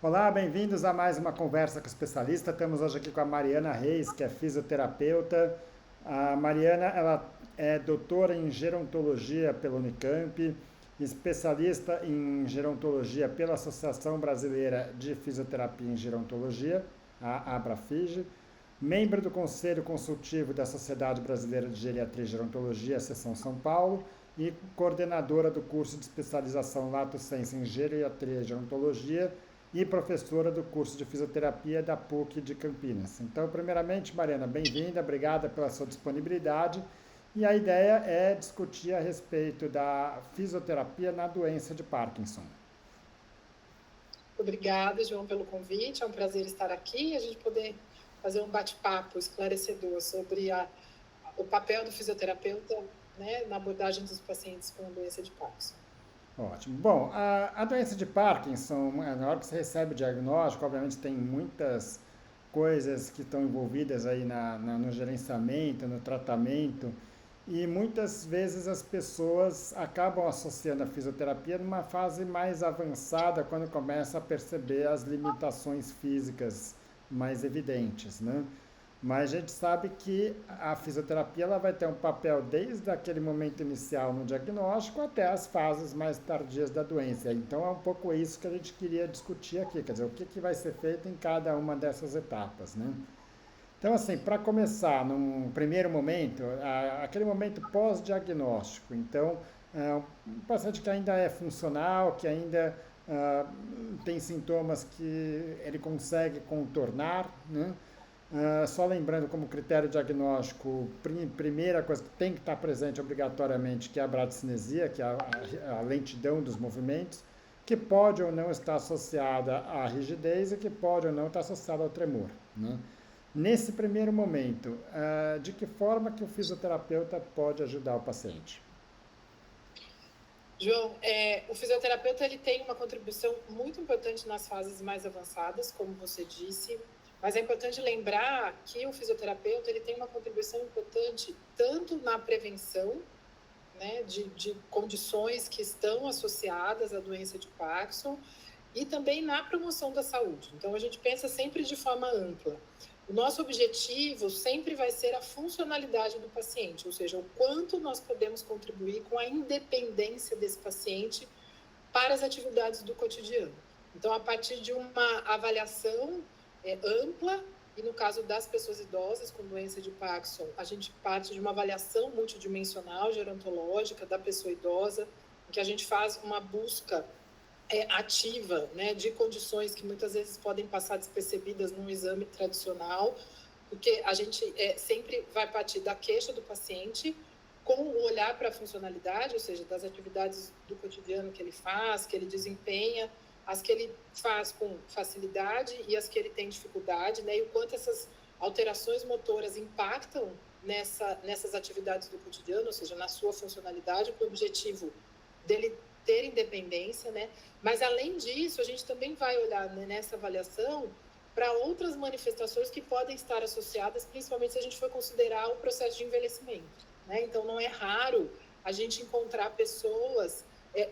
Olá, bem-vindos a mais uma conversa com o especialista. Estamos hoje aqui com a Mariana Reis, que é fisioterapeuta. A Mariana, ela é doutora em gerontologia pela Unicamp, especialista em gerontologia pela Associação Brasileira de Fisioterapia em Gerontologia, a ABRAFIGE, membro do Conselho Consultivo da Sociedade Brasileira de Geriatria e Gerontologia, Seção São Paulo, e coordenadora do curso de especialização Lato Sensu em Geriatria e Gerontologia e professora do curso de fisioterapia da PUC de Campinas. Então, primeiramente, Mariana, bem-vinda, obrigada pela sua disponibilidade. E a ideia é discutir a respeito da fisioterapia na doença de Parkinson. Obrigada, João, pelo convite. É um prazer estar aqui e a gente poder fazer um bate-papo esclarecedor sobre o papel do fisioterapeuta, né, na abordagem dos pacientes com doença de Parkinson. Ótimo. Bom, a doença de Parkinson, na hora que você recebe o diagnóstico, obviamente tem muitas coisas que estão envolvidas aí no gerenciamento, no tratamento, e muitas vezes as pessoas acabam associando a fisioterapia numa fase mais avançada, quando começa a perceber as limitações físicas mais evidentes, né? Mas a gente sabe que a fisioterapia ela vai ter um papel desde aquele momento inicial no diagnóstico até as fases mais tardias da doença. Então é um pouco isso que a gente queria discutir aqui, quer dizer, o que vai ser feito em cada uma dessas etapas, né? Então, assim, para começar, num primeiro momento, aquele momento pós-diagnóstico. Então, um paciente que ainda é funcional, que ainda tem sintomas que ele consegue contornar, né? Só lembrando como critério diagnóstico, primeira coisa que tem que estar presente obrigatoriamente, que é a bradicinesia, que é a lentidão dos movimentos, que pode ou não estar associada à rigidez e que pode ou não estar associada ao tremor, né? Nesse primeiro momento, de que forma que o fisioterapeuta pode ajudar o paciente? João, o fisioterapeuta ele tem uma contribuição muito importante nas fases mais avançadas, como você disse, mas é importante lembrar que o fisioterapeuta ele tem uma contribuição importante tanto na prevenção, né, de condições que estão associadas à doença de Parkinson e também na promoção da saúde. Então, a gente pensa sempre de forma ampla. O nosso objetivo sempre vai ser a funcionalidade do paciente, ou seja, o quanto nós podemos contribuir com a independência desse paciente para as atividades do cotidiano. Então, a partir de uma avaliação ampla, e no caso das pessoas idosas com doença de Parkinson, a gente parte de uma avaliação multidimensional, gerontológica da pessoa idosa, em que a gente faz uma busca ativa, né, de condições que muitas vezes podem passar despercebidas num exame tradicional, porque a gente sempre vai partir da queixa do paciente com o olhar para a funcionalidade, ou seja, das atividades do cotidiano que ele faz, que ele desempenha, as que ele faz com facilidade e as que ele tem dificuldade, né, e o quanto essas alterações motoras impactam nessas atividades do cotidiano, ou seja, na sua funcionalidade, com o objetivo dele ter independência, né? Mas além disso, a gente também vai olhar, né, nessa avaliação para outras manifestações que podem estar associadas, principalmente se a gente for considerar o processo de envelhecimento, né? Então não é raro a gente encontrar pessoas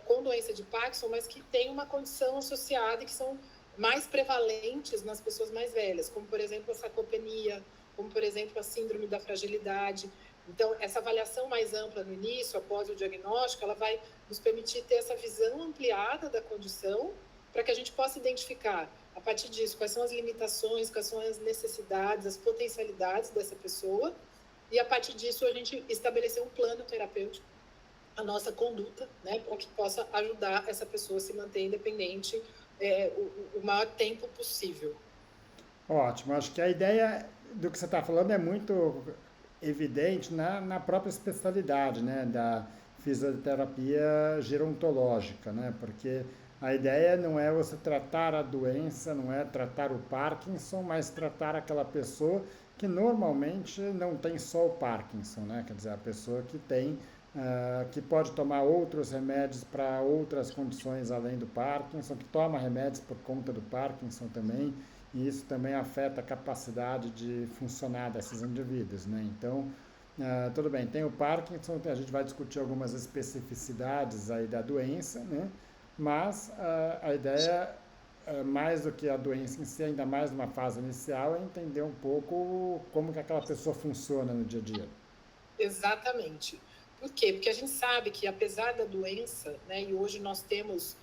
com doença de Parkinson, mas que têm uma condição associada e que são mais prevalentes nas pessoas mais velhas, como por exemplo a sarcopenia, como por exemplo a síndrome da fragilidade. Então, essa avaliação mais ampla no início, após o diagnóstico, ela vai nos permitir ter essa visão ampliada da condição, para que a gente possa identificar, a partir disso, quais são as limitações, quais são as necessidades, as potencialidades dessa pessoa, e a partir disso a gente estabelecer um plano terapêutico, a nossa conduta, né, para que possa ajudar essa pessoa a se manter independente o maior tempo possível. Ótimo, acho que a ideia do que você está falando é muito evidente na própria especialidade, né, da fisioterapia gerontológica, né, porque a ideia não é você tratar a doença, não é tratar o Parkinson, mas tratar aquela pessoa que normalmente não tem só o Parkinson, né, quer dizer, a pessoa que tem, que pode tomar outros remédios para outras condições além do Parkinson, que toma remédios por conta do Parkinson também, e isso também afeta a capacidade de funcionar desses indivíduos, né? Então, tudo bem, tem o Parkinson, a gente vai discutir algumas especificidades aí da doença, né? Mas a ideia mais do que a doença em si, ainda mais numa fase inicial, é entender um pouco como que aquela pessoa funciona no dia a dia. Exatamente. Por quê? Porque a gente sabe que, apesar da doença, né, e hoje nós temos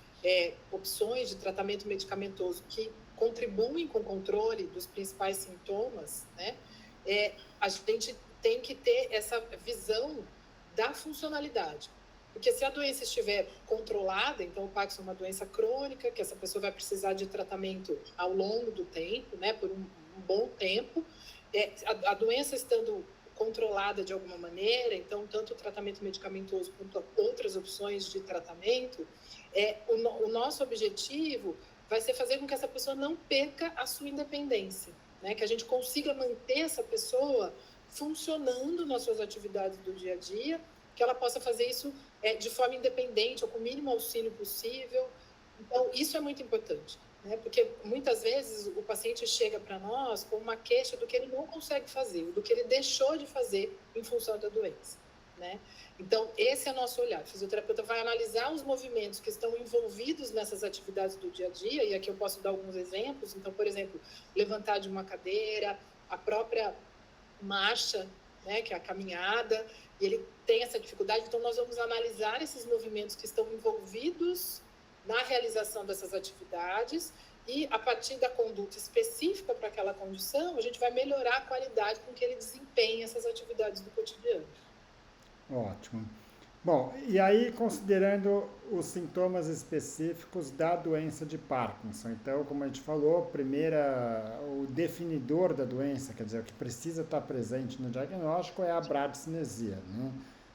opções de tratamento medicamentoso que contribuem com o controle dos principais sintomas, né, a gente tem que ter essa visão da funcionalidade. Porque se a doença estiver controlada, então o Parkinson é uma doença crônica, que essa pessoa vai precisar de tratamento ao longo do tempo, né, por um bom tempo. A doença estando controlada de alguma maneira, então tanto o tratamento medicamentoso quanto outras opções de tratamento, o nosso objetivo vai ser fazer com que essa pessoa não perca a sua independência, né? Que a gente consiga manter essa pessoa funcionando nas suas atividades do dia a dia, que ela possa fazer isso de forma independente ou com o mínimo auxílio possível. Então, isso é muito importante, né? Porque muitas vezes o paciente chega para nós com uma queixa do que ele não consegue fazer, do que ele deixou de fazer em função da doença, né? Então, esse é o nosso olhar. O fisioterapeuta vai analisar os movimentos que estão envolvidos nessas atividades do dia a dia, e aqui eu posso dar alguns exemplos. Então, por exemplo, levantar de uma cadeira, a própria marcha, né, que é a caminhada, e ele tem essa dificuldade, então nós vamos analisar esses movimentos que estão envolvidos na realização dessas atividades e, a partir da conduta específica para aquela condição, a gente vai melhorar a qualidade com que ele desempenha essas atividades do cotidiano. Ótimo. Bom, e aí considerando os sintomas específicos da doença de Parkinson, então, como a gente falou, o definidor da doença, quer dizer, o que precisa estar presente no diagnóstico é a bradicinesia, né?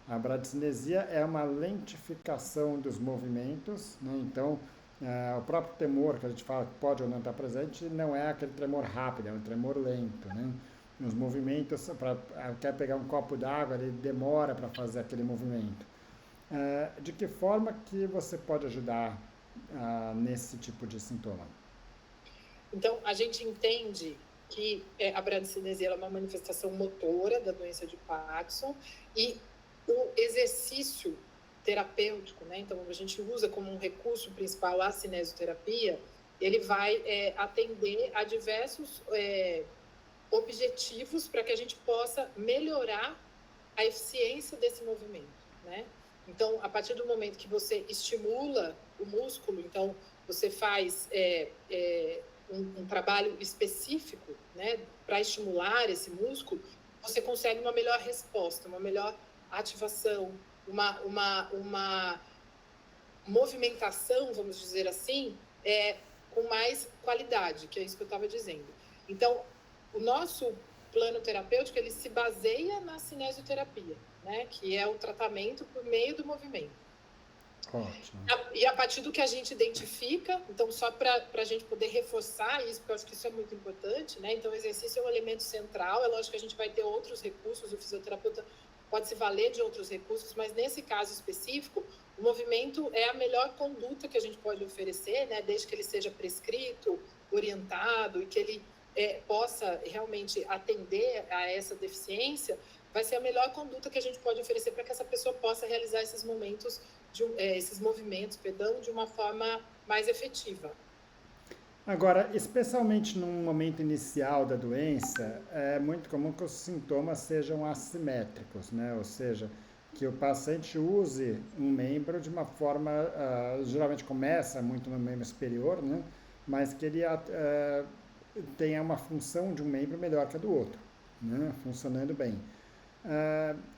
A bradicinesia é uma lentificação dos movimentos, né? Então, o próprio tremor que a gente fala que pode ou não estar presente não é aquele tremor rápido, é um tremor lento, né? Os movimentos, quer pegar um copo d'água, ele demora para fazer aquele movimento. De que forma que você pode ajudar nesse tipo de sintoma? Então, a gente entende que a bradicinesia é uma manifestação motora da doença de Parkinson e o exercício terapêutico, né? Então, a gente usa como um recurso principal a cinesioterapia, ele vai atender a diversos objetivos para que a gente possa melhorar a eficiência desse movimento, né? Então, a partir do momento que você estimula o músculo, então você faz um trabalho específico, né, para estimular esse músculo, você consegue uma melhor resposta, uma melhor ativação, uma movimentação, vamos dizer assim, com mais qualidade, que é isso que eu estava dizendo. Então, o nosso plano terapêutico, ele se baseia na cinesioterapia, né, que é o tratamento por meio do movimento. Ótimo. E a partir do que a gente identifica, então só para a gente poder reforçar isso, porque eu acho que isso é muito importante, né? Então o exercício é um elemento central, é lógico que a gente vai ter outros recursos, o fisioterapeuta pode se valer de outros recursos, mas nesse caso específico, o movimento é a melhor conduta que a gente pode oferecer, né? Desde que ele seja prescrito, orientado e que ele possa realmente atender a essa deficiência, vai ser a melhor conduta que a gente pode oferecer para que essa pessoa possa realizar esses movimentos de uma forma mais efetiva. Agora, especialmente num momento inicial da doença, é muito comum que os sintomas sejam assimétricos, né? Ou seja, que o paciente use um membro de uma forma, geralmente começa muito no membro superior, né? Mas que ele tenha uma função de um membro melhor que a do outro, né? Funcionando bem.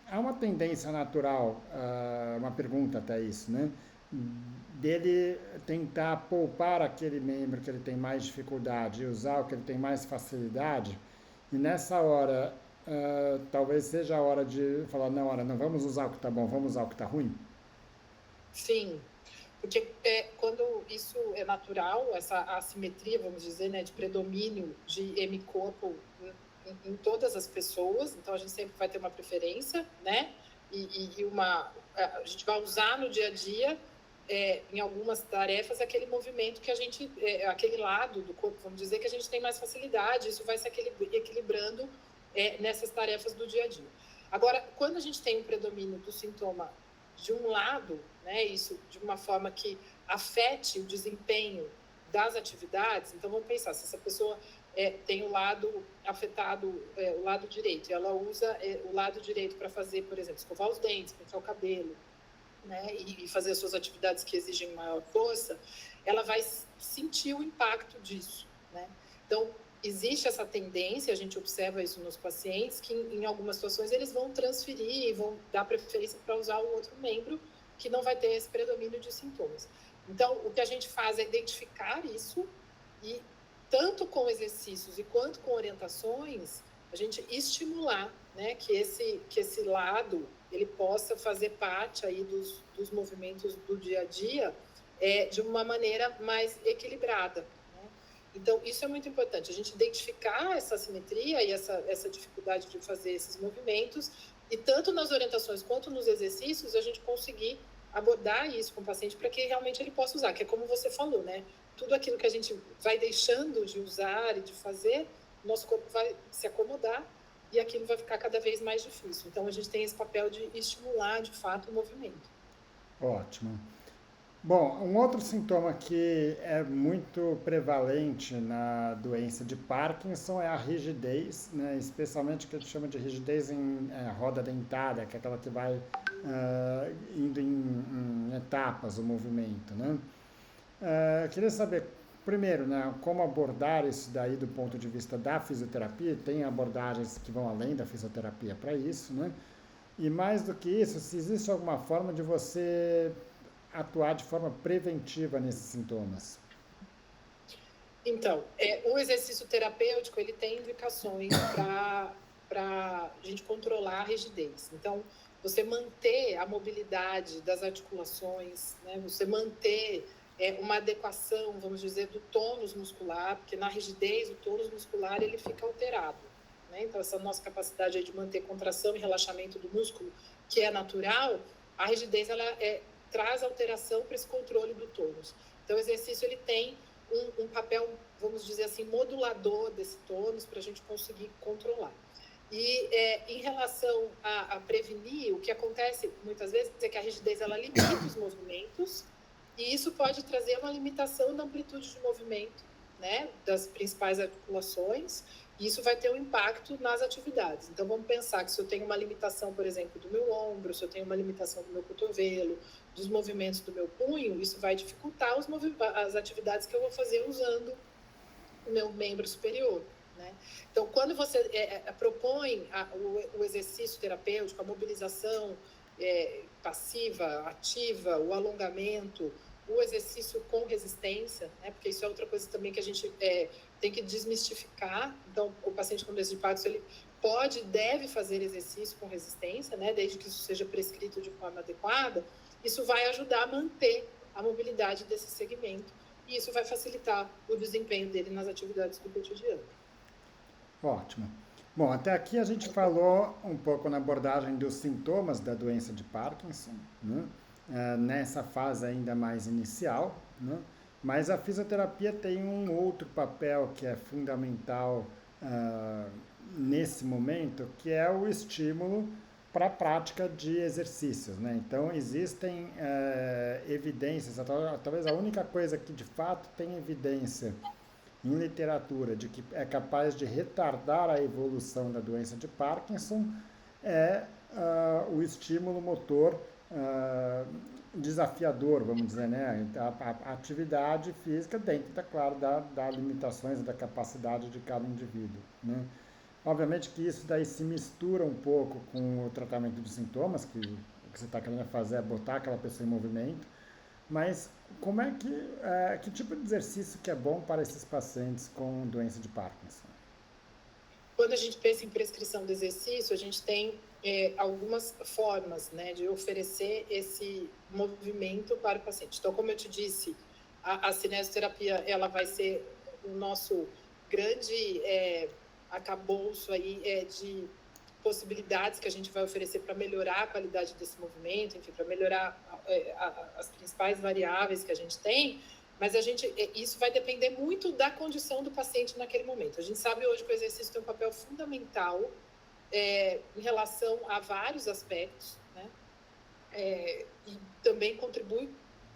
Há uma tendência natural, uma pergunta até isso, né? Dele tentar poupar aquele membro que ele tem mais dificuldade e usar o que ele tem mais facilidade, e nessa hora, talvez seja a hora de falar, não vamos usar o que está bom, vamos usar o que está ruim? Sim, porque quando isso é natural, essa assimetria, vamos dizer, né, de predomínio de hemicorpo em todas as pessoas, então a gente sempre vai ter uma preferência, né? A gente vai usar no dia a dia, em algumas tarefas, aquele movimento que a gente, aquele lado do corpo, vamos dizer, que a gente tem mais facilidade, isso vai se equilibrando nessas tarefas do dia a dia. Agora, quando a gente tem um predomínio do sintoma de um lado, né, isso de uma forma que afete o desempenho das atividades, então vamos pensar, se essa pessoa tem o lado afetado, o lado direito, e ela usa o lado direito para fazer, por exemplo, escovar os dentes, pentear o cabelo, né, e fazer as suas atividades que exigem maior força, ela vai sentir o impacto disso, né? Então, existe essa tendência, a gente observa isso nos pacientes, que em algumas situações eles vão transferir e vão dar preferência para usar o outro membro, que não vai ter esse predomínio de sintomas. Então, o que a gente faz é identificar isso e, tanto com exercícios e quanto com orientações, a gente estimular, né, que esse lado ele possa fazer parte aí dos movimentos do dia a dia de uma maneira mais equilibrada, né? Então, isso é muito importante, a gente identificar essa assimetria e essa dificuldade de fazer esses movimentos, e tanto nas orientações quanto nos exercícios, a gente conseguir abordar isso com o paciente para que realmente ele possa usar, que é como você falou, né? Tudo aquilo que a gente vai deixando de usar e de fazer, nosso corpo vai se acomodar e aquilo vai ficar cada vez mais difícil. Então, a gente tem esse papel de estimular, de fato, o movimento. Ótimo. Bom, um outro sintoma que é muito prevalente na doença de Parkinson é a rigidez, né? Especialmente o que a gente chama de rigidez em roda dentada, que é aquela que vai indo em etapas o movimento, né? Queria saber, primeiro, né, como abordar isso daí do ponto de vista da fisioterapia. Tem abordagens que vão além da fisioterapia para isso, né? E mais do que isso, se existe alguma forma de você atuar de forma preventiva nesses sintomas. Então, o exercício terapêutico, ele tem indicações para a gente controlar a rigidez. Então, você manter a mobilidade das articulações, né? Você manter uma adequação, vamos dizer, do tônus muscular, porque na rigidez o tônus muscular ele fica alterado, né? Então, essa nossa capacidade aí de manter contração e relaxamento do músculo, que é natural, a rigidez ela traz alteração para esse controle do tônus. Então, o exercício ele tem um papel, vamos dizer assim, modulador desse tônus para a gente conseguir controlar. E em relação a prevenir, o que acontece muitas vezes é que a rigidez ela limita os movimentos, e isso pode trazer uma limitação da amplitude de movimento, né, das principais articulações, e isso vai ter um impacto nas atividades. Então, vamos pensar que se eu tenho uma limitação, por exemplo, do meu ombro, se eu tenho uma limitação do meu cotovelo, dos movimentos do meu punho, isso vai dificultar as atividades que eu vou fazer usando o meu membro superior, né? Então, quando você propõe o exercício terapêutico, a mobilização passiva, ativa, o alongamento, o exercício com resistência, né? Porque isso é outra coisa também que a gente tem que desmistificar. Então, o paciente com doença de Parkinson, ele pode e deve fazer exercício com resistência, né? Desde que isso seja prescrito de forma adequada. Isso vai ajudar a manter a mobilidade desse segmento e isso vai facilitar o desempenho dele nas atividades do cotidiano. Ótimo. Bom, até aqui a gente falou um pouco na abordagem dos sintomas da doença de Parkinson, né? Nessa fase ainda mais inicial, né? Mas a fisioterapia tem um outro papel que é fundamental nesse momento, que é o estímulo para a prática de exercícios, né? Então, existem evidências, talvez a única coisa que de fato tem evidência em literatura de que é capaz de retardar a evolução da doença de Parkinson é o estímulo motor desafiador, vamos dizer, né? A atividade física dentro, claro, das limitações e da capacidade de cada indivíduo, né? Obviamente que isso daí se mistura um pouco com o tratamento de sintomas, que o que você está querendo fazer é botar aquela pessoa em movimento, mas como é que tipo de exercício que é bom para esses pacientes com doença de Parkinson? Quando a gente pensa em prescrição de exercício, a gente tem algumas formas, né, de oferecer esse movimento para o paciente. Então, como eu te disse, a cinesioterapia ela vai ser o nosso grande arcabouço aí de possibilidades que a gente vai oferecer para melhorar a qualidade desse movimento, enfim, para melhorar as principais variáveis que a gente tem, mas isso vai depender muito da condição do paciente naquele momento. A gente sabe hoje que o exercício tem um papel fundamental em relação a vários aspectos, né? E também contribui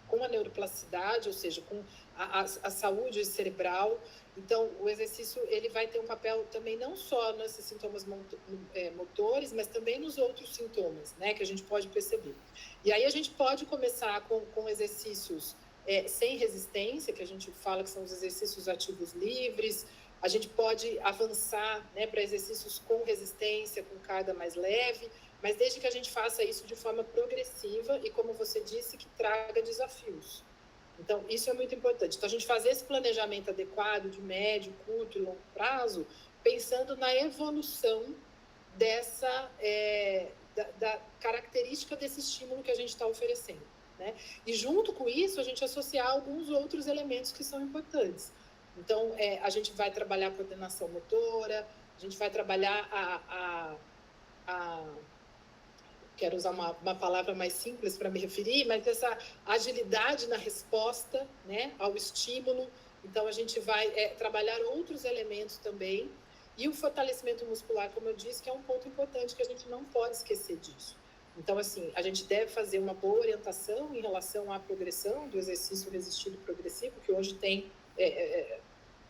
com a neuroplasticidade, ou seja, com a saúde cerebral. Então, o exercício ele vai ter um papel também não só nesses sintomas motores, mas também nos outros sintomas, né, que a gente pode perceber. E aí a gente pode começar com exercícios sem resistência, que a gente fala que são os exercícios ativos livres. A gente pode avançar, né, para exercícios com resistência, com carga mais leve, mas desde que a gente faça isso de forma progressiva e, como você disse, que traga desafios. Então, isso é muito importante. Então, a gente fazer esse planejamento adequado de médio, curto e longo prazo, pensando na evolução da característica desse estímulo que a gente está oferecendo, né? E, junto com isso, a gente associar alguns outros elementos que são importantes. Então, a gente vai trabalhar a coordenação motora, a gente vai trabalhar quero usar uma palavra mais simples para me referir, mas essa agilidade na resposta, né, ao estímulo. Então, a gente vai trabalhar outros elementos também. E o fortalecimento muscular, como eu disse, que é um ponto importante que a gente não pode esquecer disso. Então, assim, a gente deve fazer uma boa orientação em relação à progressão do exercício resistido progressivo, que hoje tem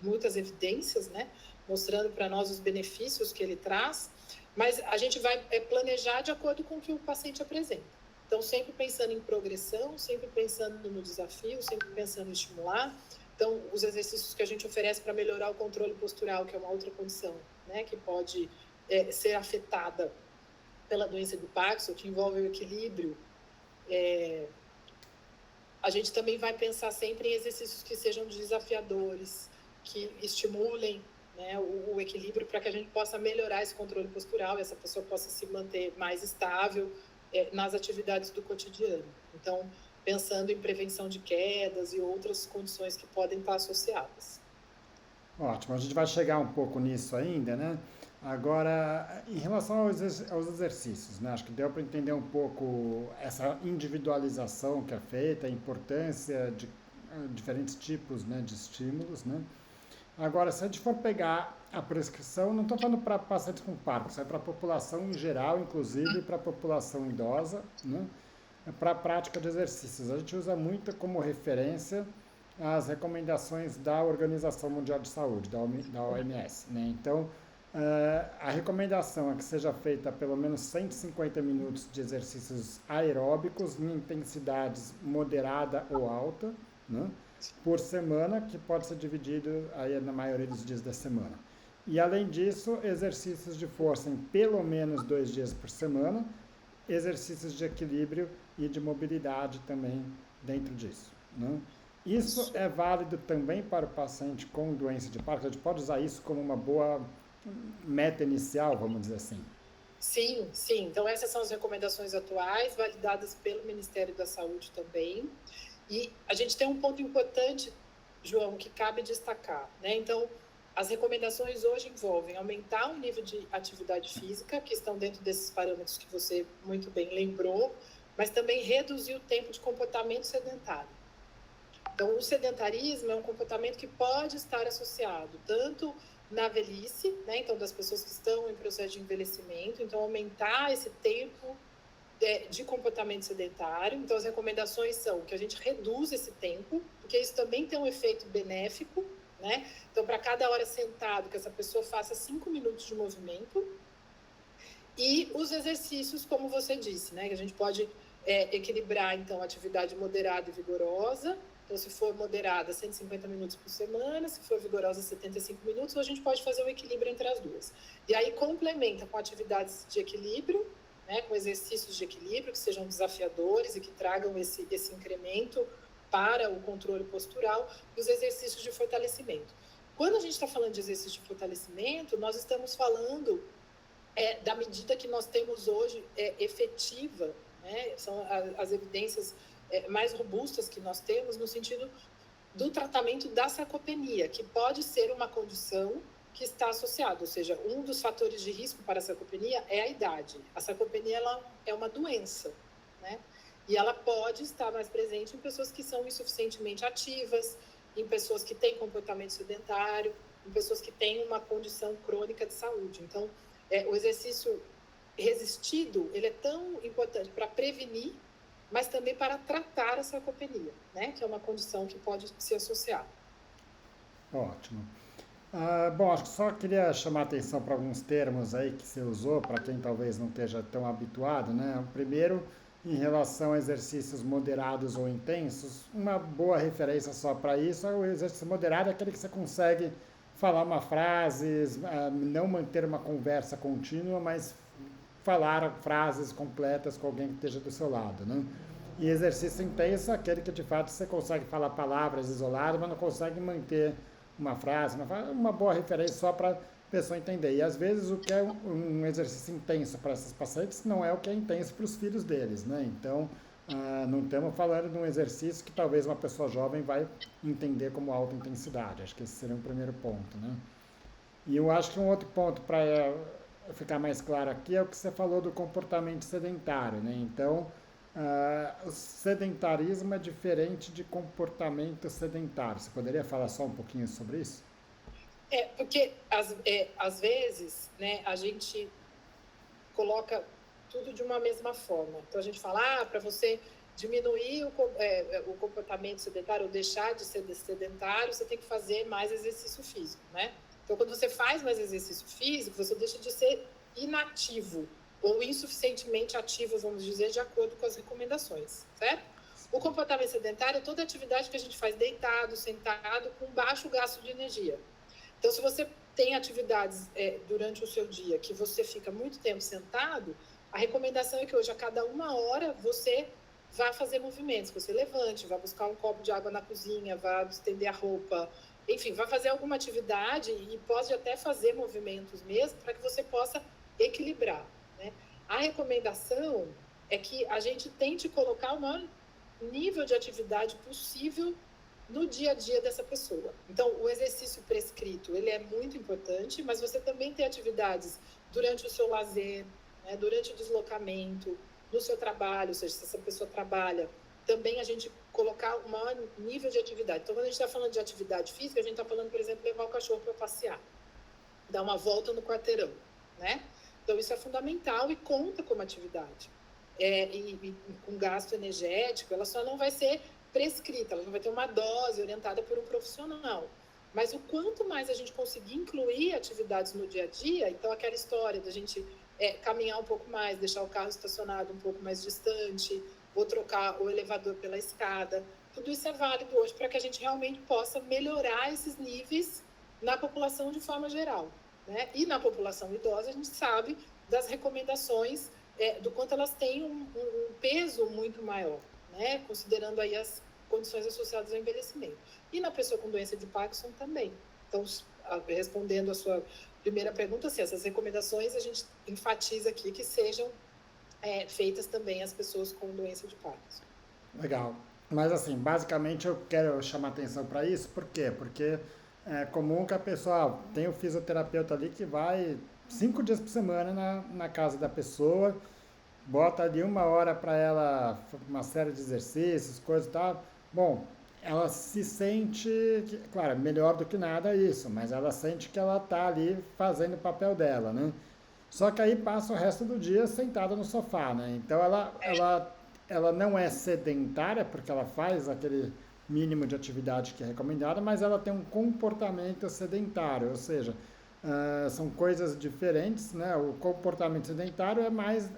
muitas evidências, né, mostrando para nós os benefícios que ele traz. Mas a gente vai planejar de acordo com o que o paciente apresenta. Então, sempre pensando em progressão, sempre pensando no desafio, sempre pensando em estimular. Então, os exercícios que a gente oferece para melhorar o controle postural, que é uma outra condição, né, que pode ser afetada pela doença do Parkinson, que envolve o equilíbrio. A gente também vai pensar sempre em exercícios que sejam desafiadores, que estimulem, né, o equilíbrio, para que a gente possa melhorar esse controle postural e essa pessoa possa se manter mais estável nas atividades do cotidiano. Então, pensando em prevenção de quedas e outras condições que podem estar associadas. Ótimo, a gente vai chegar um pouco nisso ainda, né? Agora, em relação aos exercícios, né? Acho que deu para entender um pouco essa individualização que é feita, a importância de diferentes tipos, né, de estímulos, né? Agora, se a gente for pegar a prescrição, não estou falando para pacientes com Parkinson, é para a população em geral, inclusive para a população idosa, né? Para a prática de exercícios. A gente usa muito como referência as recomendações da Organização Mundial de Saúde, da OMS, né? Então, a recomendação é que seja feita pelo menos 150 minutos de exercícios aeróbicos em intensidades moderada ou alta, né, por semana, que pode ser dividido aí na maioria dos dias da semana. E, além disso, exercícios de força em pelo menos 2 dias por semana, exercícios de equilíbrio e de mobilidade também dentro disso, né? Isso é válido também para o paciente com doença de Parkinson. A gente pode usar isso como uma boa meta inicial, vamos dizer assim. Sim, sim. Então, essas são as recomendações atuais, validadas pelo Ministério da Saúde também. E a gente tem um ponto importante, João, que cabe destacar, né? Então, as recomendações hoje envolvem aumentar o nível de atividade física, que estão dentro desses parâmetros que você muito bem lembrou, mas também reduzir o tempo de comportamento sedentário. Então, o sedentarismo é um comportamento que pode estar associado tanto na velhice, né? Então, das pessoas que estão em processo de envelhecimento, então aumentar esse tempo de comportamento sedentário. Então, as recomendações são que a gente reduza esse tempo, porque isso também tem um efeito benéfico, né? Então, para cada hora sentado, que essa pessoa faça 5 minutos de movimento. E os exercícios, como você disse, né? Que a gente pode equilibrar, então, atividade moderada e vigorosa. Então, se for moderada, 150 minutos por semana, se for vigorosa, 75 minutos, ou a gente pode fazer um equilíbrio entre as duas. E aí, complementa com atividades de equilíbrio, né, com exercícios de equilíbrio que sejam desafiadores e que tragam esse incremento para o controle postural, e os exercícios de fortalecimento. Quando a gente está falando de exercício de fortalecimento, nós estamos falando da medida que nós temos hoje efetiva, né, são as evidências mais robustas que nós temos no sentido do tratamento da sarcopenia, que pode ser uma condição que está associada, ou seja, um dos fatores de risco para a sarcopenia é a idade. A sarcopenia ela é uma doença, né? E ela pode estar mais presente em pessoas que são insuficientemente ativas, em pessoas que têm comportamento sedentário, em pessoas que têm uma condição crônica de saúde. Então, o exercício resistido, ele é tão importante para prevenir, mas também para tratar a sarcopenia, né? Que é uma condição que pode se associar. Ótimo. Bom, acho que só queria chamar a atenção para alguns termos aí que você usou, para quem talvez não esteja tão habituado, né? O primeiro, em relação a exercícios moderados ou intensos, uma boa referência só para isso é o exercício moderado, é aquele que você consegue falar uma frase, não manter uma conversa contínua, mas falar frases completas com alguém que esteja do seu lado, né? E exercício intenso é aquele que de fato você consegue falar palavras isoladas, mas não consegue manter uma frase, uma boa referência só para a pessoa entender. E às vezes o que é um exercício intenso para esses pacientes não é o que é intenso para os filhos deles, né? Então, não estamos falando de um exercício que talvez uma pessoa jovem vai entender como alta intensidade. Acho que esse seria um primeiro ponto, né? E eu acho que um outro ponto para ficar mais claro aqui é o que você falou do comportamento sedentário, né? Então, o sedentarismo é diferente de comportamento sedentário. Você poderia falar só um pouquinho sobre isso? Porque às vezes, né, a gente coloca tudo de uma mesma forma. Então a gente fala, para você diminuir o comportamento sedentário ou deixar de ser sedentário, você tem que fazer mais exercício físico, né? Então quando você faz mais exercício físico, você deixa de ser inativo ou insuficientemente ativo, vamos dizer, de acordo com as recomendações, certo? O comportamento sedentário é toda atividade que a gente faz deitado, sentado, com baixo gasto de energia. Então, se você tem atividades durante o seu dia que você fica muito tempo sentado, a recomendação é que hoje, a cada 1 hora, você vá fazer movimentos, que você levante, vá buscar um copo de água na cozinha, vá estender a roupa, enfim, vá fazer alguma atividade e pode até fazer movimentos mesmo para que você possa equilibrar, né? A recomendação é que a gente tente colocar o maior nível de atividade possível no dia a dia dessa pessoa. Então, o exercício prescrito, ele é muito importante, mas você também tem atividades durante o seu lazer, né, durante o deslocamento, no seu trabalho, ou seja, se essa pessoa trabalha, também a gente colocar o maior nível de atividade. Então, quando a gente está falando de atividade física, a gente está falando, por exemplo, levar o cachorro para passear, dar uma volta no quarteirão, né? Então, isso é fundamental e conta como atividade. E com gasto energético, ela só não vai ser prescrita, ela não vai ter uma dose orientada por um profissional. Mas o quanto mais a gente conseguir incluir atividades no dia a dia, então aquela história da gente caminhar um pouco mais, deixar o carro estacionado um pouco mais distante, ou trocar o elevador pela escada, tudo isso é válido hoje para que a gente realmente possa melhorar esses níveis na população de forma geral, né? E na população idosa, a gente sabe das recomendações do quanto elas têm um peso muito maior, né? Considerando aí as condições associadas ao envelhecimento. E na pessoa com doença de Parkinson também. Então, respondendo a sua primeira pergunta, assim, essas recomendações a gente enfatiza aqui que sejam feitas também às pessoas com doença de Parkinson. Legal. Mas assim, basicamente eu quero chamar atenção para isso, por quê? Porque é comum que a pessoa tem o fisioterapeuta ali que vai 5 dias por semana na casa da pessoa, bota ali 1 hora para ela, uma série de exercícios, coisas e tal. Bom, ela se sente, claro, melhor do que nada isso, mas ela sente que ela está ali fazendo o papel dela, né? Só que aí passa o resto do dia sentada no sofá, né? Então ela não é sedentária, porque ela faz aquele mínimo de atividade que é recomendada, mas ela tem um comportamento sedentário, ou seja, são coisas diferentes, né? O comportamento sedentário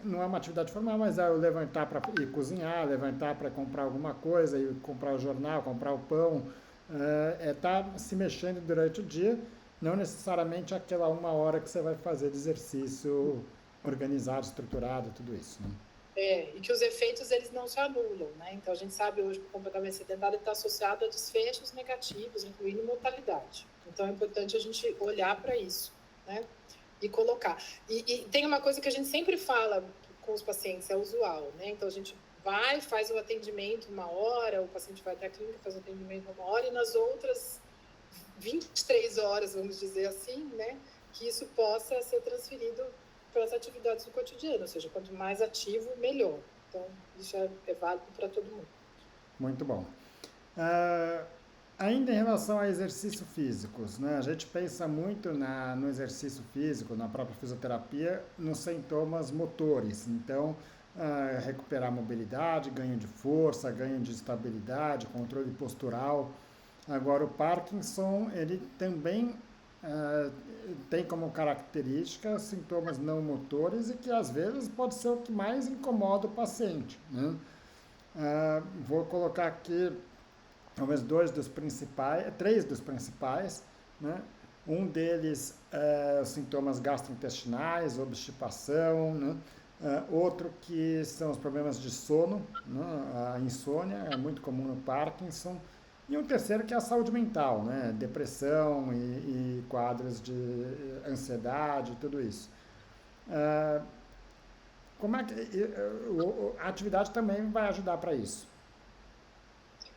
não é uma atividade formal, mas é o levantar para ir cozinhar, levantar para comprar alguma coisa, ir comprar o jornal, comprar o pão, estar se mexendo durante o dia, não necessariamente aquela 1 hora que você vai fazer de exercício organizado, estruturado, tudo isso, né? E que os efeitos eles não se anulam, né? Então a gente sabe hoje que o comportamento sedentário está associado a desfechos negativos, incluindo mortalidade. Então é importante a gente olhar para isso, né? E colocar. E tem uma coisa que a gente sempre fala com os pacientes, é usual, né? Então a gente vai, faz o atendimento 1 hora, o paciente vai até a clínica, faz o atendimento 1 hora, e nas outras 23 horas, vamos dizer assim, né? Que isso possa ser transferido para as atividades do cotidiano, ou seja, quanto mais ativo, melhor. Então, isso é válido para todo mundo. Muito bom. Ainda em relação a exercícios físicos, né? A gente pensa muito no exercício físico, na própria fisioterapia, nos sintomas motores. Então, recuperar a mobilidade, ganho de força, ganho de estabilidade, controle postural. Agora, o Parkinson, ele também tem como característica sintomas não motores e que às vezes pode ser o que mais incomoda o paciente, né? Vou colocar aqui talvez três dos principais, né? Um deles é os sintomas gastrointestinais, obstipação, né? Outro que são os problemas de sono, né? A insônia é muito comum no Parkinson. E um terceiro que é a saúde mental, né? Depressão e quadros de ansiedade, tudo isso. Ah, como é que a atividade também vai ajudar para isso?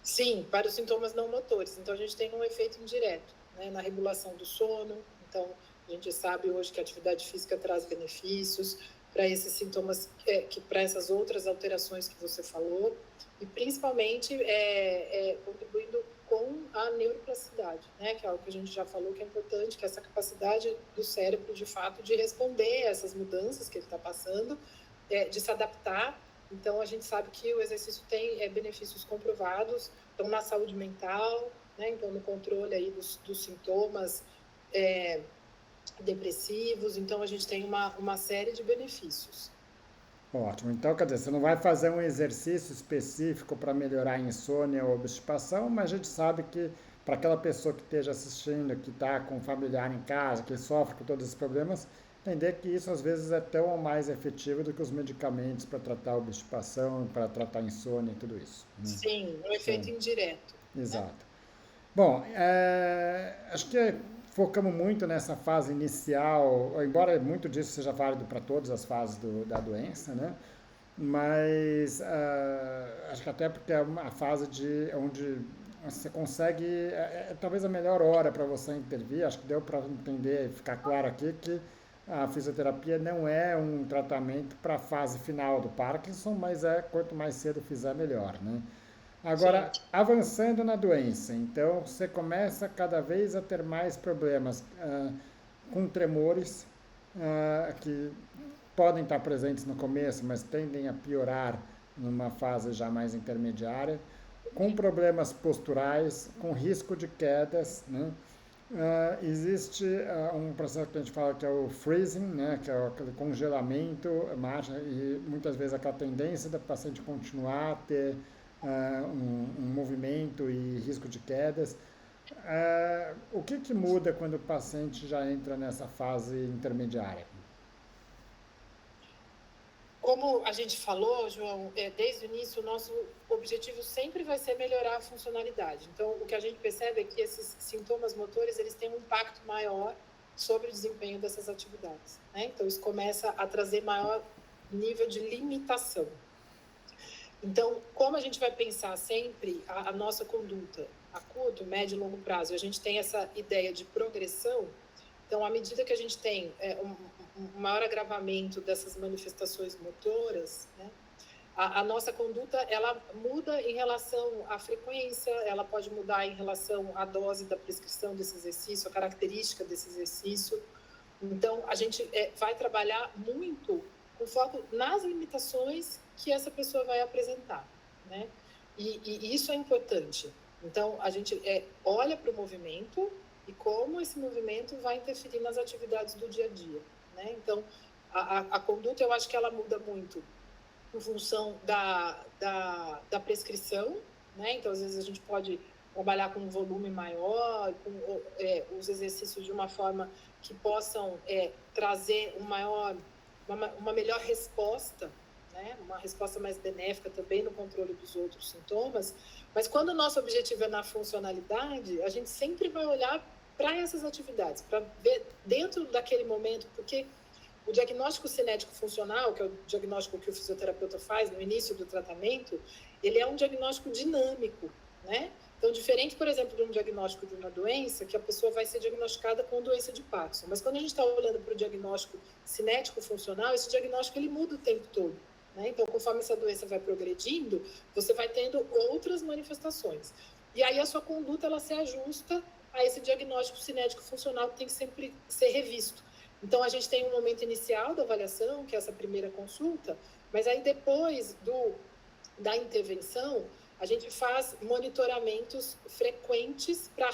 Sim, para os sintomas não motores. Então, a gente tem um efeito indireto, né, na regulação do sono. Então, a gente sabe hoje que a atividade física traz benefícios para esses sintomas, para essas outras alterações que você falou, e principalmente contribuindo com a neuroplasticidade, né, que é algo que a gente já falou que é importante, que é essa capacidade do cérebro, de fato, de responder a essas mudanças que ele está passando, de se adaptar. Então, a gente sabe que o exercício tem benefícios comprovados, então, na saúde mental, né? Então, no controle aí dos sintomas depressivos. Então, a gente tem uma série de benefícios. Ótimo. Então, quer dizer, você não vai fazer um exercício específico para melhorar a insônia ou obstipação, mas a gente sabe que para aquela pessoa que esteja assistindo, que está com um familiar em casa, que sofre com todos esses problemas, entender que isso às vezes é tão ou mais efetivo do que os medicamentos para tratar a obstipação, para tratar a insônia e tudo isso, né? Sim, um efeito indireto, né? Exato. Bom, acho que focamos muito nessa fase inicial, embora muito disso seja válido para todas as fases da doença, né? Mas acho que até porque é uma fase onde você consegue, talvez a melhor hora para você intervir, acho que deu para entender, ficar claro aqui que a fisioterapia não é um tratamento para a fase final do Parkinson, mas quanto mais cedo fizer, melhor, né? Agora, Sim. avançando na doença, então você começa cada vez a ter mais problemas com tremores, que podem estar presentes no começo, mas tendem a piorar numa fase já mais intermediária, com problemas posturais, com risco de quedas, né? Existe um processo que a gente fala que é o freezing, né, que é aquele congelamento, marcha, e muitas vezes aquela tendência da paciente continuar a ter um movimento e risco de quedas. O que muda quando o paciente já entra nessa fase intermediária? Como a gente falou, João, desde o início, o nosso objetivo sempre vai ser melhorar a funcionalidade. Então, o que a gente percebe é que esses sintomas motores, eles têm um impacto maior sobre o desempenho dessas atividades, né? Então, isso começa a trazer maior nível de limitação. Então, como a gente vai pensar sempre a nossa conduta a curto, médio e longo prazo, e a gente tem essa ideia de progressão, então, à medida que a gente tem um maior agravamento dessas manifestações motoras, né, a nossa conduta, ela muda em relação à frequência, ela pode mudar em relação à dose da prescrição desse exercício, a característica desse exercício. Então, a gente vai trabalhar muito com foco nas limitações que essa pessoa vai apresentar, né? E isso é importante. Então, a gente olha para o movimento e como esse movimento vai interferir nas atividades do dia a dia, né? Então, a conduta, eu acho que ela muda muito em função da prescrição, né? Então, às vezes, a gente pode trabalhar com um volume maior, com os exercícios de uma forma que possam trazer uma melhor resposta, né? Uma resposta mais benéfica também no controle dos outros sintomas. Mas quando o nosso objetivo é na funcionalidade, a gente sempre vai olhar para essas atividades, para ver dentro daquele momento, porque o diagnóstico cinético funcional, que é o diagnóstico que o fisioterapeuta faz no início do tratamento, ele é um diagnóstico dinâmico, né? Então, diferente, por exemplo, de um diagnóstico de uma doença, que a pessoa vai ser diagnosticada com doença de Parkinson. Mas quando a gente está olhando para o diagnóstico cinético funcional, esse diagnóstico ele muda o tempo todo, né? Então, conforme essa doença vai progredindo, você vai tendo outras manifestações. E aí a sua conduta ela se ajusta a esse diagnóstico cinético funcional que tem que sempre ser revisto. Então, a gente tem um momento inicial da avaliação, que é essa primeira consulta, mas aí depois da intervenção, a gente faz monitoramentos frequentes para,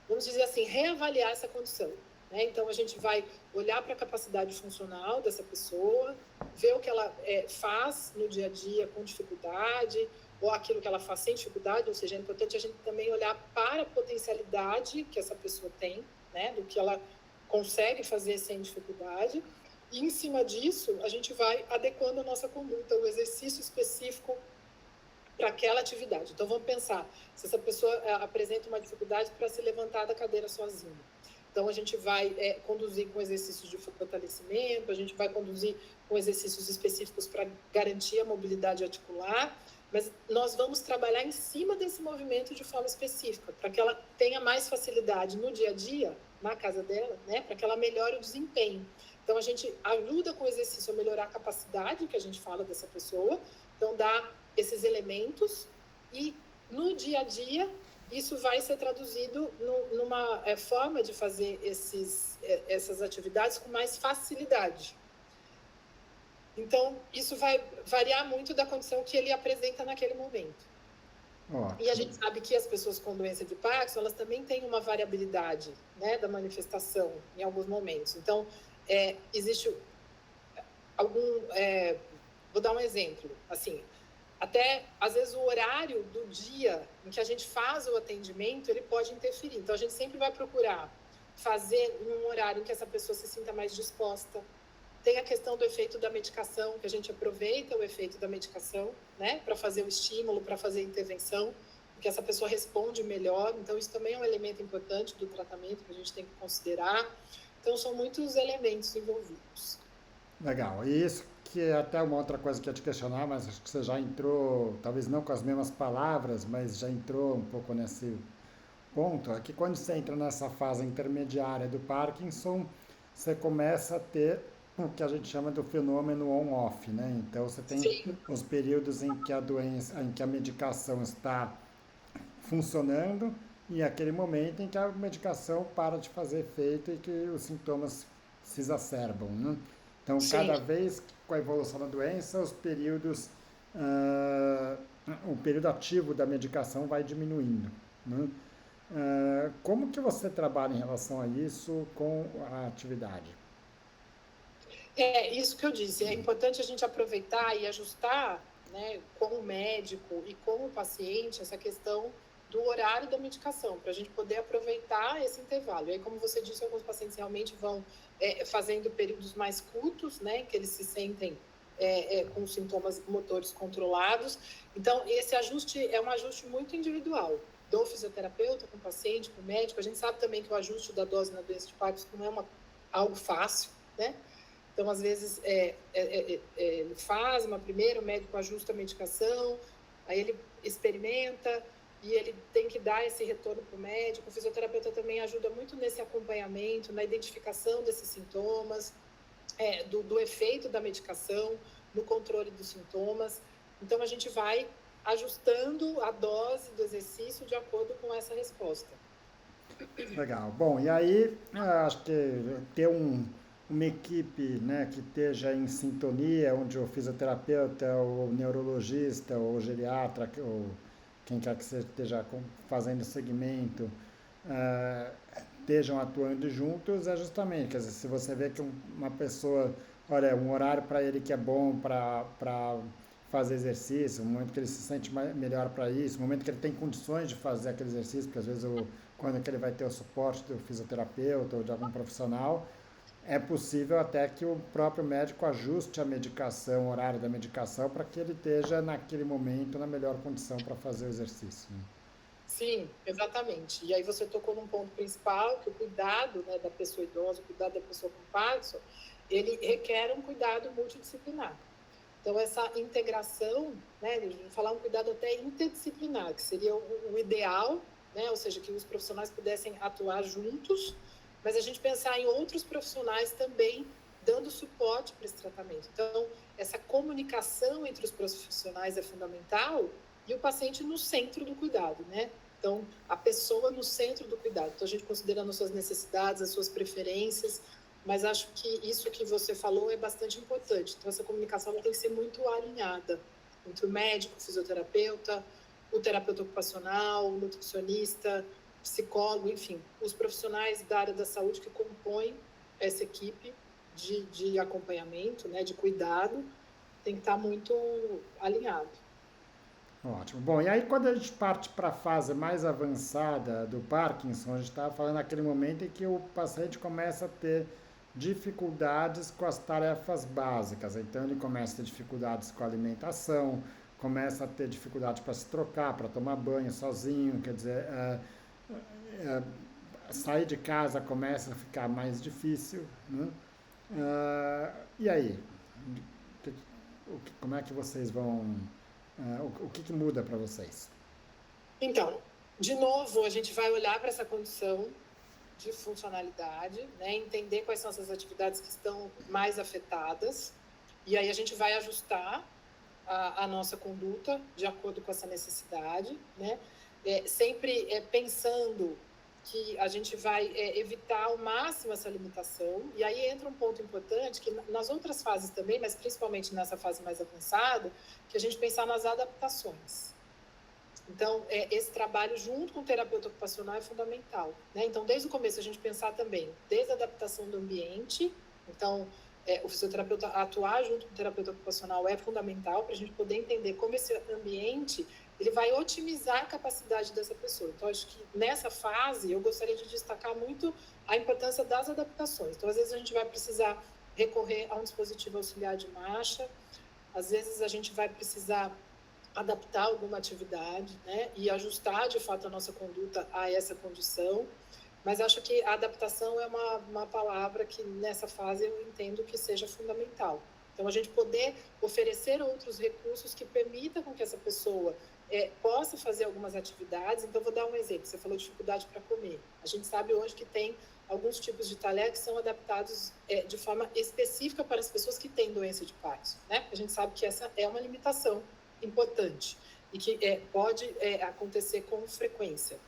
vamos dizer assim, reavaliar essa condição. Né? Então, a gente vai olhar para a capacidade funcional dessa pessoa, ver o que ela faz no dia a dia com dificuldade, ou aquilo que ela faz sem dificuldade, ou seja, é importante a gente também olhar para a potencialidade que essa pessoa tem, né? Do que ela consegue fazer sem dificuldade, e em cima disso, a gente vai adequando a nossa conduta, o exercício específico para aquela atividade. Então, vamos pensar, se essa pessoa apresenta uma dificuldade para se levantar da cadeira sozinha. Então, a gente vai conduzir com exercícios de fortalecimento, a gente vai conduzir com exercícios específicos para garantir a mobilidade articular, mas nós vamos trabalhar em cima desse movimento de forma específica, para que ela tenha mais facilidade no dia a dia, na casa dela, né, para que ela melhore o desempenho. Então, a gente ajuda com o exercício a melhorar a capacidade que a gente fala dessa pessoa, então dá esses elementos e no dia a dia isso vai ser traduzido numa forma de fazer essas atividades com mais facilidade. Então, isso vai variar muito da condição que ele apresenta naquele momento. Ótimo. E a gente sabe que as pessoas com doença de Parkinson, elas também têm uma variabilidade, né, da manifestação em alguns momentos. Então, existe vou dar um exemplo, assim, até, às vezes, o horário do dia em que a gente faz o atendimento, ele pode interferir. Então, a gente sempre vai procurar fazer num horário em que essa pessoa se sinta mais disposta. Tem a questão do efeito da medicação, que a gente aproveita o efeito da medicação, né, para fazer o estímulo, para fazer a intervenção, porque essa pessoa responde melhor. Então, isso também é um elemento importante do tratamento que a gente tem que considerar. Então, são muitos elementos envolvidos. Legal. E isso que é até uma outra coisa que eu ia te questionar, mas acho que você já entrou, talvez não com as mesmas palavras, mas já entrou um pouco nesse ponto, é que quando você entra nessa fase intermediária do Parkinson, você começa a ter o que a gente chama do fenômeno on-off, né? Então você tem Sim. os períodos em que a doença, em que a medicação está funcionando e aquele momento em que a medicação para de fazer efeito e que os sintomas se exacerbam, né? Então, Sim. cada vez com a evolução da doença, os períodos, o período ativo da medicação vai diminuindo, né? Como que você trabalha em relação a isso com a atividade? É isso que eu disse, é importante a gente aproveitar e ajustar, né, com o médico e com o paciente essa questão do horário da medicação, para a gente poder aproveitar esse intervalo. E aí, como você disse, alguns pacientes realmente vão fazendo períodos mais curtos, né, que eles se sentem com sintomas motores controlados. Então, esse ajuste é um ajuste muito individual, do fisioterapeuta com o paciente, com o médico. A gente sabe também que o ajuste da dose na doença de Parkinson não é algo fácil, né? Então, às vezes, ele faz uma primeira, o médico ajusta a medicação, aí ele experimenta e ele tem que dar esse retorno para o médico. O fisioterapeuta também ajuda muito nesse acompanhamento, na identificação desses sintomas, do efeito da medicação, no controle dos sintomas. Então, a gente vai ajustando a dose do exercício de acordo com essa resposta. Legal. Bom, e aí, acho que ter uma equipe, né, que esteja em sintonia, onde o fisioterapeuta, o neurologista, o geriatra, ou quem quer que você esteja fazendo segmento, estejam atuando juntos, é justamente, quer dizer, se você vê que uma pessoa, olha, um horário para ele que é bom para fazer exercício, um momento que ele se sente melhor para isso, um momento que ele tem condições de fazer aquele exercício, porque às vezes quando é que ele vai ter o suporte do fisioterapeuta ou de algum profissional, é possível até que o próprio médico ajuste a medicação, o horário da medicação, para que ele esteja naquele momento na melhor condição para fazer o exercício, né? Sim, exatamente. E aí você tocou num ponto principal, que o cuidado, né, da pessoa idosa, o cuidado da pessoa com Parkinson, ele requer um cuidado multidisciplinar. Então, essa integração, né, a gente vai falar um cuidado até interdisciplinar, que seria o ideal, né, ou seja, que os profissionais pudessem atuar juntos, mas a gente pensar em outros profissionais também dando suporte para esse tratamento. Então, essa comunicação entre os profissionais é fundamental e o paciente no centro do cuidado, né? Então, a pessoa no centro do cuidado. Então, a gente considerando as suas necessidades, as suas preferências. mas acho que isso que você falou é bastante importante. Então, essa comunicação ela tem que ser muito alinhada entre o médico, o fisioterapeuta, o terapeuta ocupacional, o nutricionista, psicólogo, enfim, os profissionais da área da saúde que compõem essa equipe de acompanhamento, né, de cuidado, tem que estar muito alinhado. Ótimo. Bom, e aí quando a gente parte para a fase mais avançada do Parkinson, a gente estava falando naquele momento em que o paciente começa a ter dificuldades com as tarefas básicas. Então ele começa a ter dificuldades com a alimentação, começa a ter dificuldade para se trocar, para tomar banho sozinho, quer dizer, é, sair de casa começa a ficar mais difícil, né? E aí? Como é que vocês vão... o que muda para vocês? Então, de novo, a gente vai olhar para essa condição de funcionalidade, né? Entender quais são essas atividades que estão mais afetadas, e aí a gente vai ajustar a nossa conduta de acordo com essa necessidade, né? Sempre pensando que a gente vai evitar ao máximo essa limitação, e aí entra um ponto importante, que nas outras fases também, mas principalmente nessa fase mais avançada, que a gente pensar nas adaptações. Então, esse trabalho junto com o terapeuta ocupacional é fundamental, né? Então, desde o começo, a gente pensar também desde a adaptação do ambiente. Então, o fisioterapeuta atuar junto com o terapeuta ocupacional é fundamental para a gente poder entender como esse ambiente ele vai otimizar a capacidade dessa pessoa. Então, acho que nessa fase, eu gostaria de destacar muito a importância das adaptações. Então, às vezes, a gente vai precisar recorrer a um dispositivo auxiliar de marcha, às vezes, a gente vai precisar adaptar alguma atividade, né, e ajustar, de fato, a nossa conduta a essa condição. Mas acho que a adaptação é uma palavra que, nessa fase, eu entendo que seja fundamental. Então, a gente poder oferecer outros recursos que permitam com que essa pessoa possa fazer algumas atividades. Então, vou dar um exemplo. Você falou dificuldade para comer. A gente sabe hoje que tem alguns tipos de talher que são adaptados de forma específica para as pessoas que têm doença de Parkinson, né? A gente sabe que essa é uma limitação importante e que pode acontecer com frequência.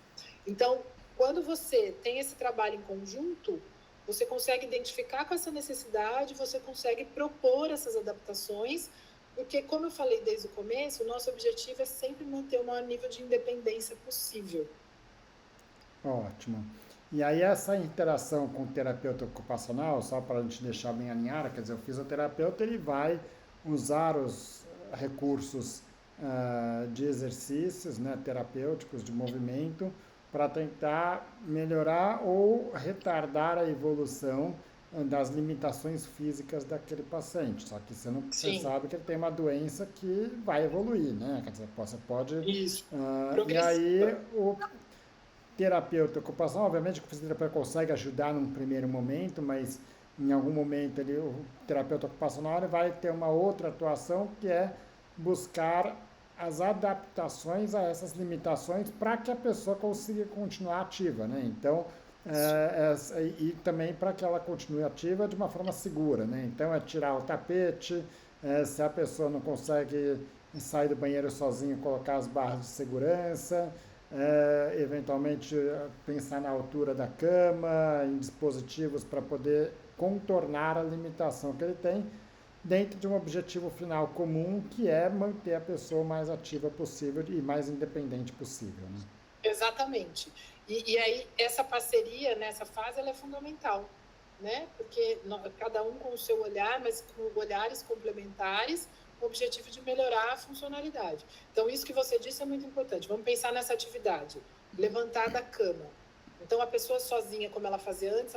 Então, quando você tem esse trabalho em conjunto, você consegue identificar com essa necessidade, você consegue propor essas adaptações, porque, como eu falei desde o começo, o nosso objetivo é sempre manter o maior nível de independência possível. Ótimo. E aí essa interação com o terapeuta ocupacional, só para a gente deixar bem alinhada, quer dizer, o fisioterapeuta ele vai usar os recursos de exercícios, né, terapêuticos, de movimento, para tentar melhorar ou retardar a evolução das limitações físicas daquele paciente. Só que você sabe que ele tem uma doença que vai evoluir, né? Quer dizer, você pode... Isso. E aí o terapeuta ocupacional, obviamente que o fisioterapeuta consegue ajudar num primeiro momento, mas em algum momento o terapeuta ocupacional ele vai ter uma outra atuação que é buscar as adaptações a essas limitações para que a pessoa consiga continuar ativa, né? Então, e também para que ela continue ativa de uma forma segura, né? Então, é tirar o tapete, se a pessoa não consegue sair do banheiro sozinho, colocar as barras de segurança, eventualmente pensar na altura da cama, em dispositivos para poder contornar a limitação que ele tem, dentro de um objetivo final comum, que é manter a pessoa o mais ativa possível e mais independente possível, né? Exatamente. E aí, essa parceria nessa fase ela é fundamental, né? Porque cada um com o seu olhar, mas com olhares complementares, com o objetivo de melhorar a funcionalidade. Então, isso que você disse é muito importante. Vamos pensar nessa atividade. Levantar da cama. Então, a pessoa sozinha, como ela fazia antes,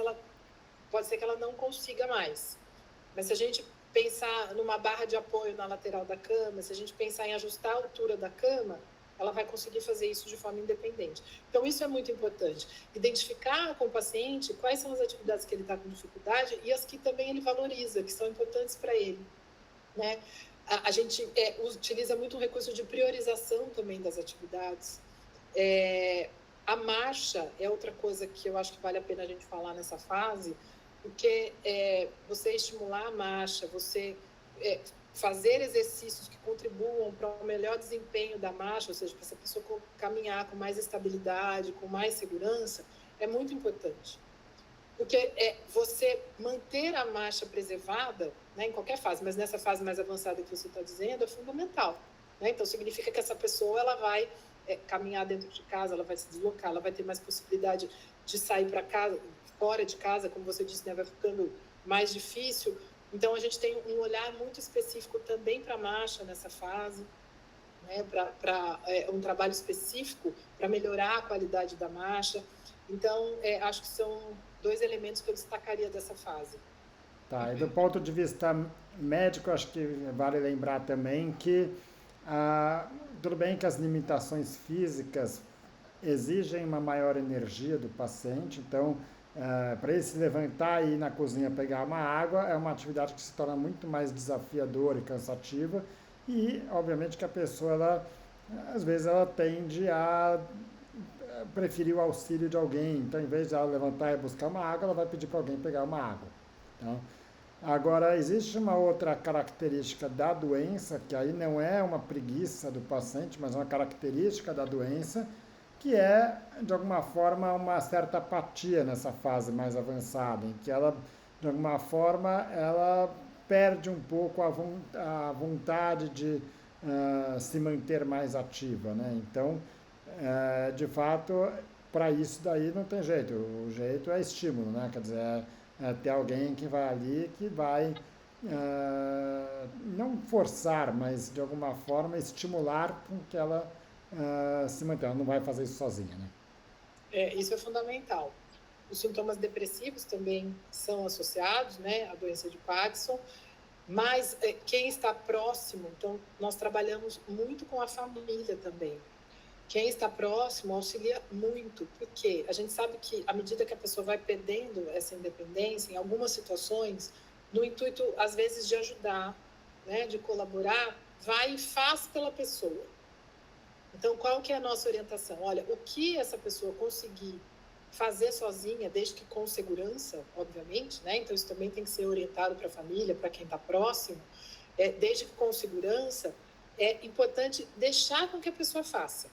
pode ser que ela não consiga mais. Mas se a gente pensar numa barra de apoio na lateral da cama, se a gente pensar em ajustar a altura da cama, ela vai conseguir fazer isso de forma independente. Então, isso é muito importante. Identificar com o paciente quais são as atividades que ele está com dificuldade e as que também ele valoriza, que são importantes para ele, né? A gente utiliza muito um recurso de priorização também das atividades. A marcha é outra coisa que eu acho que vale a pena a gente falar nessa fase, porque você estimular a marcha, você fazer exercícios que contribuam para o melhor desempenho da marcha, ou seja, para essa pessoa caminhar com mais estabilidade, com mais segurança, é muito importante. Porque você manter a marcha preservada, né, em qualquer fase, mas nessa fase mais avançada que você está dizendo, é fundamental. Né? Então, significa que essa pessoa ela vai caminhar dentro de casa, ela vai se deslocar, ela vai ter mais possibilidade de sair para casa, fora de casa, como você disse, né, vai ficando mais difícil. Então, a gente tem um olhar muito específico também para a marcha nessa fase, né, para um trabalho específico para melhorar a qualidade da marcha. Então, acho que são 2 elementos que eu destacaria dessa fase. Tá, e do ponto de vista médico, acho que vale lembrar também que tudo bem que as limitações físicas exigem uma maior energia do paciente, então para ele se levantar e ir na cozinha pegar uma água é uma atividade que se torna muito mais desafiadora e cansativa e obviamente que a pessoa ela, às vezes ela tende a preferir o auxílio de alguém, então em vez de ela levantar e buscar uma água, ela vai pedir para alguém pegar uma água. Então, agora, existe uma outra característica da doença, que aí não é uma preguiça do paciente, mas uma característica da doença, que é, de alguma forma, uma certa apatia nessa fase mais avançada, em que ela, de alguma forma, ela perde um pouco a vontade de se manter mais ativa, né? Então, de fato, para isso daí não tem jeito. O jeito é estímulo, né? Quer dizer, ter alguém que vai ali, que vai não forçar, mas de alguma forma estimular com que ela se mantenha. Ela não vai fazer isso sozinha, né? Isso é fundamental. Os sintomas depressivos também são associados, né, à doença de Parkinson, mas quem está próximo, então nós trabalhamos muito com a família também. Quem está próximo auxilia muito, porque a gente sabe que à medida que a pessoa vai perdendo essa independência, em algumas situações, no intuito, às vezes, de ajudar, né, de colaborar, vai e faz pela pessoa. Então, qual que é a nossa orientação? Olha, o que essa pessoa conseguir fazer sozinha, desde que com segurança, obviamente, né? Então, isso também tem que ser orientado para a família, para quem está próximo, desde que com segurança, é importante deixar com que a pessoa faça.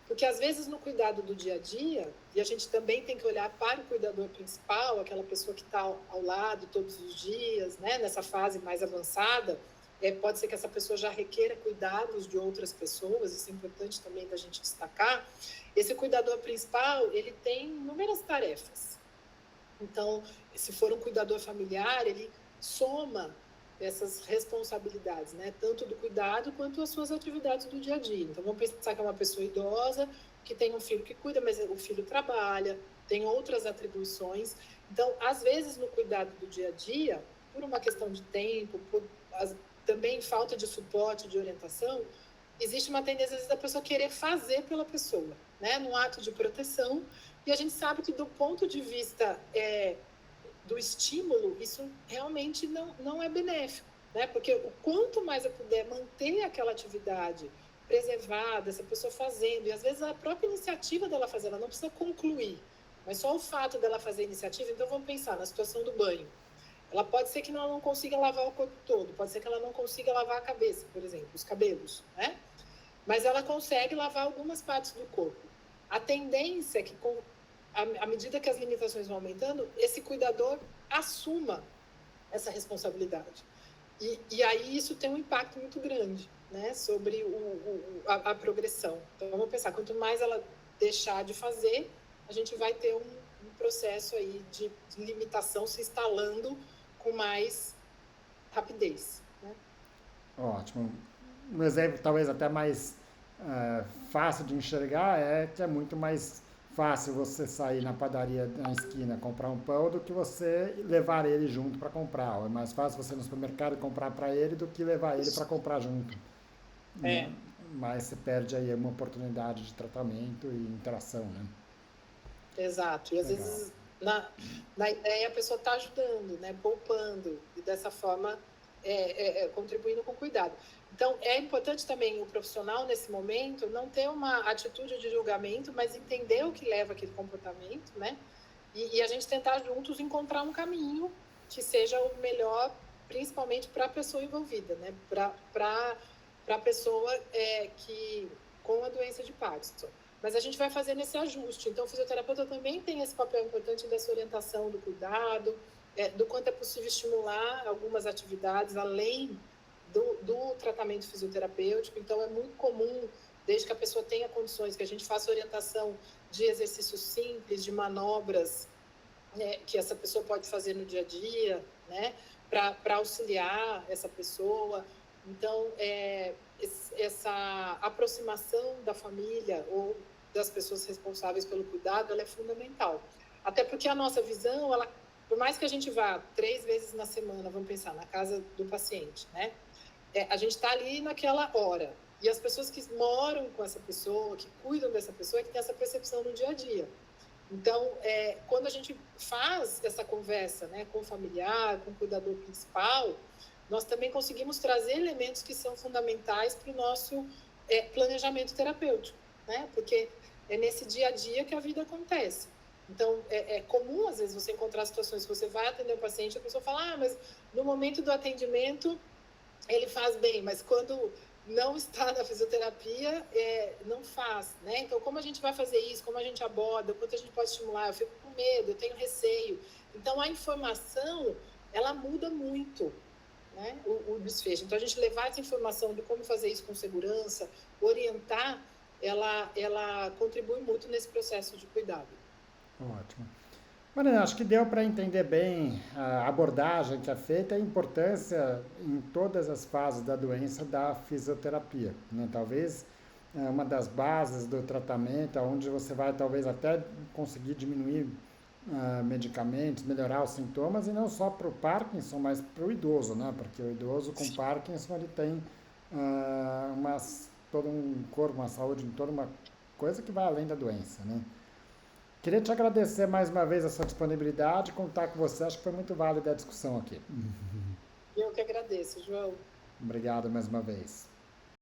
Porque, às vezes, no cuidado do dia a dia, e a gente também tem que olhar para o cuidador principal, aquela pessoa que está ao lado todos os dias, né, nessa fase mais avançada, pode ser que essa pessoa já requeira cuidados de outras pessoas, isso é importante também da gente destacar. Esse cuidador principal, ele tem inúmeras tarefas. Então, se for um cuidador familiar, ele soma essas responsabilidades, né? Tanto do cuidado quanto as suas atividades do dia a dia. Então, vamos pensar que é uma pessoa idosa, que tem um filho que cuida, mas o filho trabalha, tem outras atribuições. Então, às vezes, no cuidado do dia a dia, por uma questão de tempo, também falta de suporte, de orientação, existe uma tendência, às vezes, da pessoa querer fazer pela pessoa, né? Num ato de proteção. E a gente sabe que, do ponto de vista do estímulo, isso realmente não é benéfico, né? Porque o quanto mais eu puder manter aquela atividade preservada, essa pessoa fazendo, e às vezes a própria iniciativa dela fazer, ela não precisa concluir, mas só o fato dela fazer a iniciativa. Então, vamos pensar na situação do banho. Ela pode ser que ela não consiga lavar o corpo todo, pode ser que ela não consiga lavar a cabeça, por exemplo, os cabelos, né? Mas ela consegue lavar algumas partes do corpo. A tendência é que, à medida que as limitações vão aumentando, esse cuidador assuma essa responsabilidade. E aí isso tem um impacto muito grande, né, sobre a progressão. Então, vamos pensar, quanto mais ela deixar de fazer, a gente vai ter um processo aí de limitação se instalando com mais rapidez, né? Ótimo. Um exemplo talvez até mais fácil de enxergar é que é muito mais fácil você sair na padaria na esquina comprar um pão do que você levar ele junto para comprar. É mais fácil você ir no supermercado comprar para ele do que levar ele para comprar junto. É. Mas você perde aí uma oportunidade de tratamento e interação, né? Exato. E às Legal. vezes na ideia a pessoa está ajudando, né? Poupando e dessa forma contribuindo com cuidado. Então, é importante também o profissional, nesse momento, não ter uma atitude de julgamento, mas entender o que leva aquele comportamento, né? E a gente tentar juntos encontrar um caminho que seja o melhor, principalmente para a pessoa envolvida, né? Para a pessoa que com a doença de Parkinson. mas a gente vai fazendo esse ajuste. Então, o fisioterapeuta também tem esse papel importante dessa orientação do cuidado, do quanto é possível estimular algumas atividades além do tratamento fisioterapêutico. Então, é muito comum, desde que a pessoa tenha condições, que a gente faça orientação de exercícios simples, de manobras, né, que essa pessoa pode fazer no dia a dia, né, para auxiliar essa pessoa. Então, essa aproximação da família ou das pessoas responsáveis pelo cuidado, ela é fundamental. Até porque a nossa visão, ela, por mais que a gente vá 3 vezes na semana, vamos pensar, na casa do paciente, né? A gente está ali naquela hora. E as pessoas que moram com essa pessoa, que cuidam dessa pessoa, que tem essa percepção no dia a dia. Então, quando a gente faz essa conversa, né, com o familiar, com o cuidador principal, nós também conseguimos trazer elementos que são fundamentais para o nosso planejamento terapêutico, né? Porque é nesse dia a dia que a vida acontece. Então, é comum, às vezes, você encontrar situações que você vai atender um paciente e a pessoa fala, mas no momento do atendimento ele faz bem, mas quando não está na fisioterapia, não faz, né? Então, como a gente vai fazer isso? Como a gente aborda? O quanto a gente pode estimular? Eu fico com medo, eu tenho receio. Então, a informação, ela muda muito, né? O desfecho. Então, a gente levar essa informação de como fazer isso com segurança, orientar, ela contribui muito nesse processo de cuidado. Ótimo. Mariana, acho que deu para entender bem a abordagem que é feita e a importância em todas as fases da doença da fisioterapia, né? Talvez uma das bases do tratamento, onde você vai talvez até conseguir diminuir medicamentos, melhorar os sintomas, e não só para o Parkinson, mas para o idoso, né? Porque o idoso com Parkinson, ele tem todo um corpo, uma saúde, toda uma coisa que vai além da doença, né? Queria te agradecer mais uma vez a sua disponibilidade, contar com você, acho que foi muito válida a discussão aqui. Eu que agradeço, João. Obrigado mais uma vez.